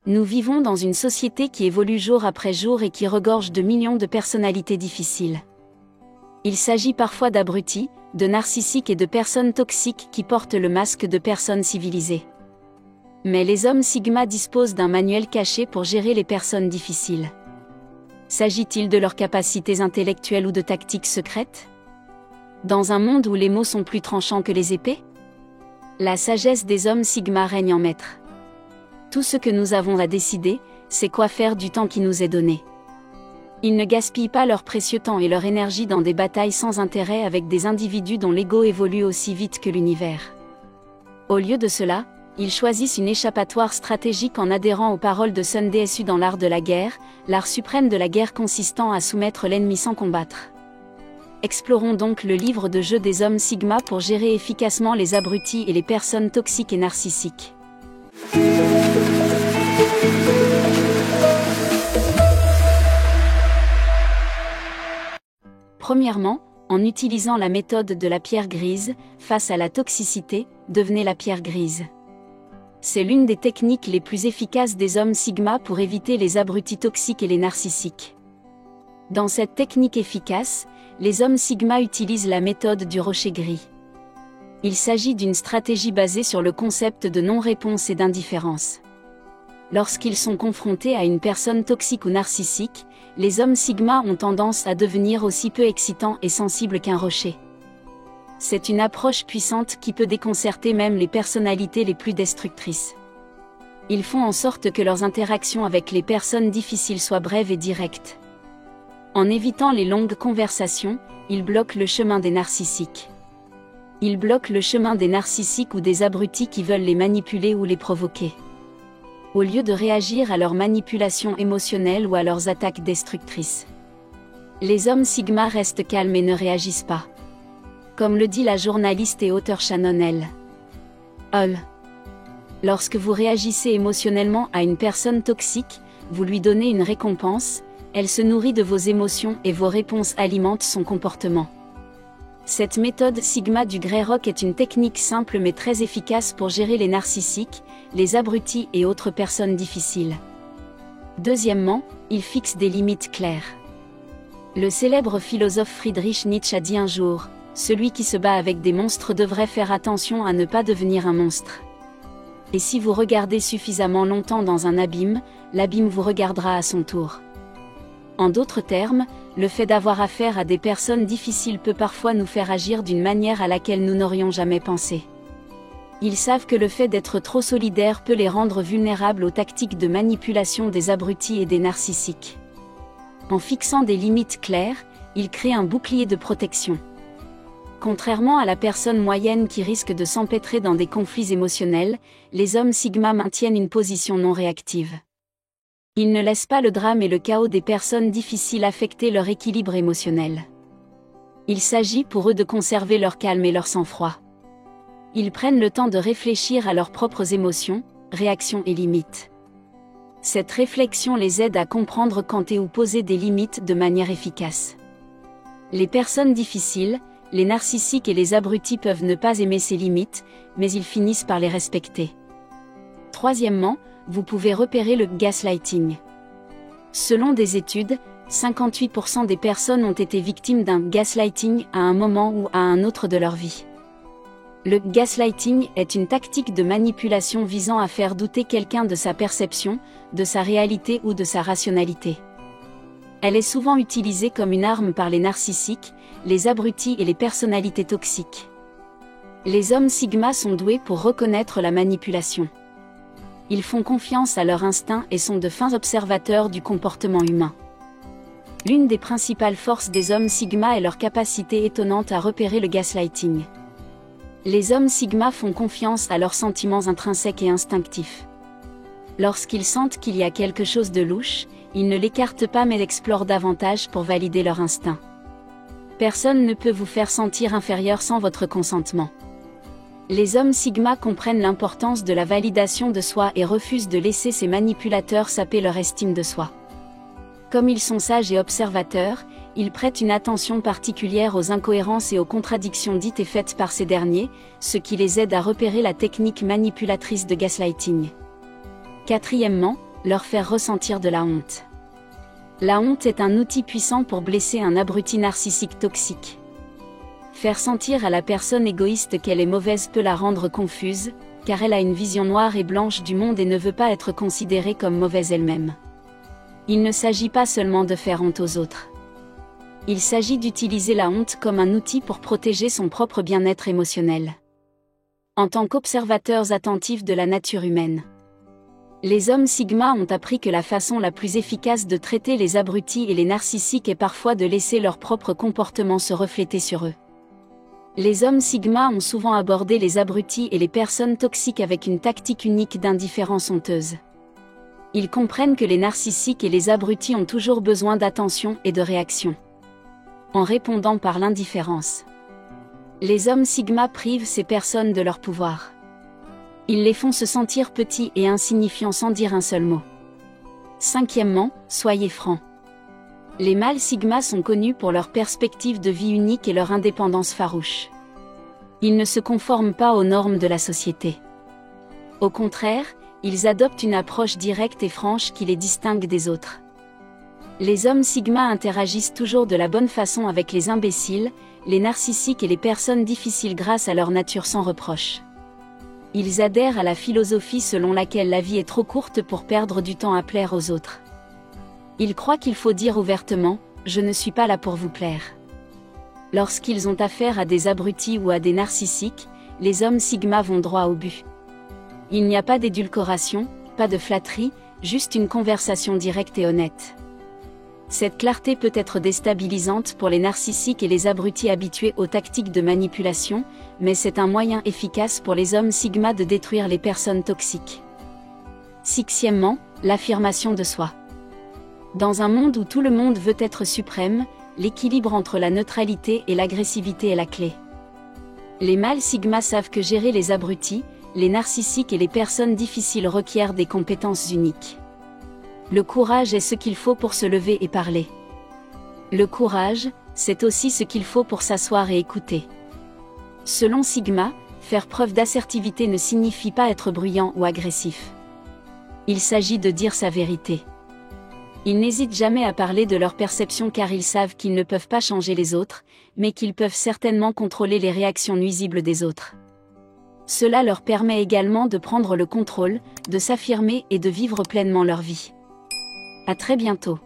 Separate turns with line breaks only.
Nous vivons dans une société qui évolue jour après jour et qui regorge de millions de personnalités difficiles. Il s'agit parfois d'abrutis, de narcissiques et de personnes toxiques qui portent le masque de personnes civilisées. Mais les hommes Sigma disposent d'un manuel caché pour gérer les personnes difficiles. S'agit-il de leurs capacités intellectuelles ou de tactiques secrètes? Dans un monde où les mots sont plus tranchants que les épées? La sagesse des hommes Sigma règne en maître. Tout ce que nous avons à décider, c'est quoi faire du temps qui nous est donné. Ils ne gaspillent pas leur précieux temps et leur énergie dans des batailles sans intérêt avec des individus dont l'ego évolue aussi vite que l'univers. Au lieu de cela, ils choisissent une échappatoire stratégique en adhérant aux paroles de Sun Tzu dans l'art de la guerre, l'art suprême de la guerre consistant à soumettre l'ennemi sans combattre. Explorons donc le livre de jeu des hommes Sigma pour gérer efficacement les abrutis et les personnes toxiques et narcissiques. Premièrement, en utilisant la méthode de la pierre grise, face à la toxicité, devenez la pierre grise. C'est l'une des techniques les plus efficaces des hommes Sigma pour éviter les abrutis toxiques et les narcissiques. Dans cette technique efficace, les hommes Sigma utilisent la méthode du rocher gris. Il s'agit d'une stratégie basée sur le concept de non-réponse et d'indifférence. Lorsqu'ils sont confrontés à une personne toxique ou narcissique, les hommes Sigma ont tendance à devenir aussi peu excitants et sensibles qu'un rocher. C'est une approche puissante qui peut déconcerter même les personnalités les plus destructrices. Ils font en sorte que leurs interactions avec les personnes difficiles soient brèves et directes. En évitant les longues conversations, ils bloquent le chemin des narcissiques. Ils bloquent le chemin des narcissiques ou des abrutis qui veulent les manipuler ou les provoquer. Au lieu de réagir à leurs manipulations émotionnelles ou à leurs attaques destructrices. Les hommes Sigma restent calmes et ne réagissent pas. Comme le dit la journaliste et auteure Shannon L. Hall. Lorsque vous réagissez émotionnellement à une personne toxique, vous lui donnez une récompense, elle se nourrit de vos émotions et vos réponses alimentent son comportement. Cette méthode Sigma du Grey Rock est une technique simple mais très efficace pour gérer les narcissiques, les abrutis et autres personnes difficiles. Deuxièmement, il fixe des limites claires. Le célèbre philosophe Friedrich Nietzsche a dit un jour, « Celui qui se bat avec des monstres devrait faire attention à ne pas devenir un monstre. » Et si vous regardez suffisamment longtemps dans un abîme, l'abîme vous regardera à son tour. En d'autres termes, le fait d'avoir affaire à des personnes difficiles peut parfois nous faire agir d'une manière à laquelle nous n'aurions jamais pensé. Ils savent que le fait d'être trop solidaire peut les rendre vulnérables aux tactiques de manipulation des abrutis et des narcissiques. En fixant des limites claires, ils créent un bouclier de protection. Contrairement à la personne moyenne qui risque de s'empêtrer dans des conflits émotionnels, les hommes Sigma maintiennent une position non réactive. Ils ne laissent pas le drame et le chaos des personnes difficiles affecter leur équilibre émotionnel. Il s'agit pour eux de conserver leur calme et leur sang-froid. Ils prennent le temps de réfléchir à leurs propres émotions, réactions et limites. Cette réflexion les aide à comprendre quand et où poser des limites de manière efficace. Les personnes difficiles, les narcissiques et les abrutis peuvent ne pas aimer ces limites, mais ils finissent par les respecter. Troisièmement, vous pouvez repérer le gaslighting. Selon des études, 58% des personnes ont été victimes d'un gaslighting à un moment ou à un autre de leur vie. Le gaslighting est une tactique de manipulation visant à faire douter quelqu'un de sa perception, de sa réalité ou de sa rationalité. Elle est souvent utilisée comme une arme par les narcissiques, les abrutis et les personnalités toxiques. Les hommes Sigma sont doués pour reconnaître la manipulation. Ils font confiance à leur instinct et sont de fins observateurs du comportement humain. L'une des principales forces des hommes Sigma est leur capacité étonnante à repérer le gaslighting. Les hommes Sigma font confiance à leurs sentiments intrinsèques et instinctifs. Lorsqu'ils sentent qu'il y a quelque chose de louche, ils ne l'écartent pas mais l'explorent davantage pour valider leur instinct. Personne ne peut vous faire sentir inférieur sans votre consentement. Les hommes Sigma comprennent l'importance de la validation de soi et refusent de laisser ces manipulateurs saper leur estime de soi. Comme ils sont sages et observateurs, ils prêtent une attention particulière aux incohérences et aux contradictions dites et faites par ces derniers, ce qui les aide à repérer la technique manipulatrice de gaslighting. Quatrièmement, leur faire ressentir de la honte. La honte est un outil puissant pour blesser un abruti narcissique toxique. Faire sentir à la personne égoïste qu'elle est mauvaise peut la rendre confuse, car elle a une vision noire et blanche du monde et ne veut pas être considérée comme mauvaise elle-même. Il ne s'agit pas seulement de faire honte aux autres. Il s'agit d'utiliser la honte comme un outil pour protéger son propre bien-être émotionnel. En tant qu'observateurs attentifs de la nature humaine, les hommes Sigma ont appris que la façon la plus efficace de traiter les abrutis et les narcissiques est parfois de laisser leur propre comportement se refléter sur eux. Les hommes Sigma ont souvent abordé les abrutis et les personnes toxiques avec une tactique unique d'indifférence honteuse. Ils comprennent que les narcissiques et les abrutis ont toujours besoin d'attention et de réaction. En répondant par l'indifférence, les hommes Sigma privent ces personnes de leur pouvoir. Ils les font se sentir petits et insignifiants sans dire un seul mot. Cinquièmement, soyez francs. Les mâles Sigma sont connus pour leur perspective de vie unique et leur indépendance farouche. Ils ne se conforment pas aux normes de la société. Au contraire, ils adoptent une approche directe et franche qui les distingue des autres. Les hommes Sigma interagissent toujours de la bonne façon avec les imbéciles, les narcissiques et les personnes difficiles grâce à leur nature sans reproche. Ils adhèrent à la philosophie selon laquelle la vie est trop courte pour perdre du temps à plaire aux autres. Ils croient qu'il faut dire ouvertement « Je ne suis pas là pour vous plaire ». Lorsqu'ils ont affaire à des abrutis ou à des narcissiques, les hommes Sigma vont droit au but. Il n'y a pas d'édulcoration, pas de flatterie, juste une conversation directe et honnête. Cette clarté peut être déstabilisante pour les narcissiques et les abrutis habitués aux tactiques de manipulation, mais c'est un moyen efficace pour les hommes Sigma de détruire les personnes toxiques. Sixièmement, l'affirmation de soi. Dans un monde où tout le monde veut être suprême, l'équilibre entre la neutralité et l'agressivité est la clé. Les mâles Sigma savent que gérer les abrutis, les narcissiques et les personnes difficiles requièrent des compétences uniques. Le courage est ce qu'il faut pour se lever et parler. Le courage, c'est aussi ce qu'il faut pour s'asseoir et écouter. Selon Sigma, faire preuve d'assertivité ne signifie pas être bruyant ou agressif. Il s'agit de dire sa vérité. Ils n'hésitent jamais à parler de leur perception car ils savent qu'ils ne peuvent pas changer les autres, mais qu'ils peuvent certainement contrôler les réactions nuisibles des autres. Cela leur permet également de prendre le contrôle, de s'affirmer et de vivre pleinement leur vie. À très bientôt.